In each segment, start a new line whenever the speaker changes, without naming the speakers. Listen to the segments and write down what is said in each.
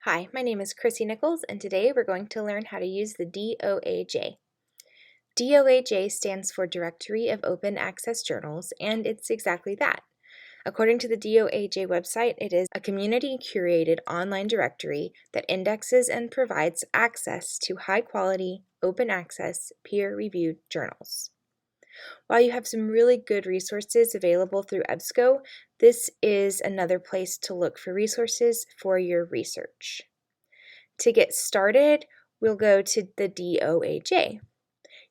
Hi, my name is Chrissy Nichols, and today we're going to learn how to use the DOAJ. DOAJ stands for Directory of Open Access Journals, and it's exactly that. According to the DOAJ website, it is a community-curated online directory that indexes and provides access to high-quality, open-access, peer-reviewed journals. While you have some really good resources available through EBSCO, this is another place to look for resources for your research. To get started, we'll go to the DOAJ.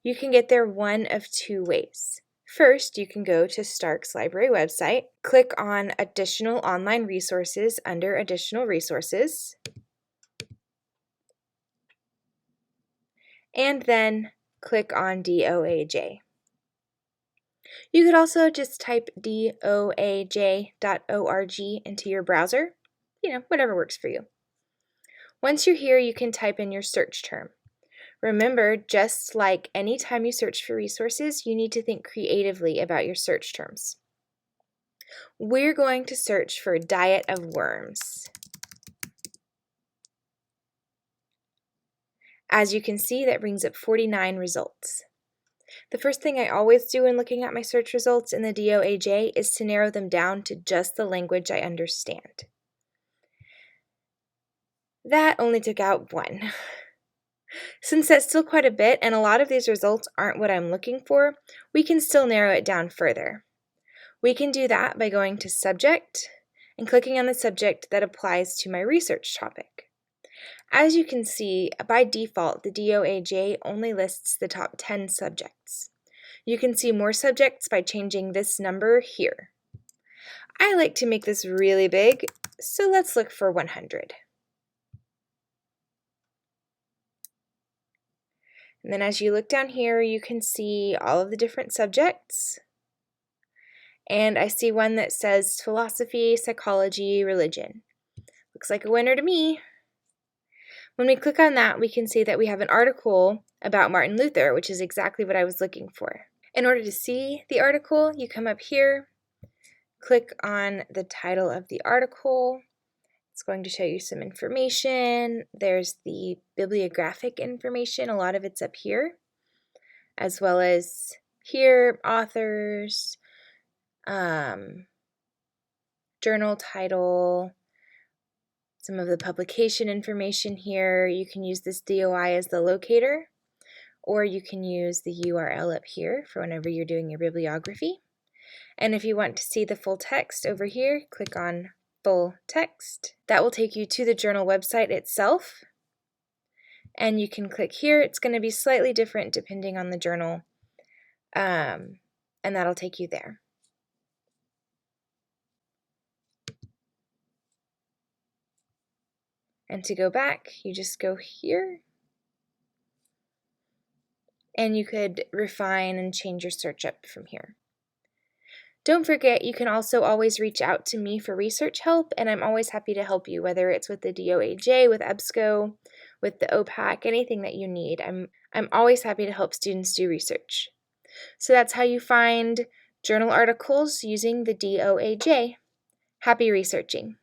You can get there one of two ways. First, you can go to Stark's library website, click on Additional Online Resources under Additional Resources, and then click on DOAJ. You could also just type doaj.org into your browser, whatever works for you. Once you're here, you can type in your search term. Remember, just like any time you search for resources, you need to think creatively about your search terms. We're going to search for diet of worms. As you can see, that brings up 49 results. The first thing I always do when looking at my search results in the DOAJ is to narrow them down to just the language I understand. That only took out one. Since that's still quite a bit and a lot of these results aren't what I'm looking for, we can still narrow it down further. We can do that by going to Subject and clicking on the subject that applies to my research topic. As you can see, by default, the DOAJ only lists the top 10 subjects. You can see more subjects by changing this number here. I like to make this really big, so let's look for 100. And then as you look down here, you can see all of the different subjects. And I see one that says philosophy, psychology, religion. Looks like a winner to me. When we click on that, we can see that we have an article about Martin Luther, which is exactly what I was looking for. In order to see the article, you come up here, click on the title of the article. It's going to show you some information. There's the bibliographic information. A lot of it's up here, as well as here, authors, journal title, some of the publication information here. You can use this DOI as the locator, or you can use the URL up here for whenever you're doing your bibliography. And if you want to see the full text over here, click on Full Text. That will take you to the journal website itself. And you can click here. It's going to be slightly different depending on the journal, and that'll take you there. And to go back, you just go here, and you could refine and change your search up from here. Don't forget, you can also always reach out to me for research help, and I'm always happy to help you, whether it's with the DOAJ, with EBSCO, with the OPAC, anything that you need. I'm always happy to help students do research. So that's how you find journal articles using the DOAJ. Happy researching!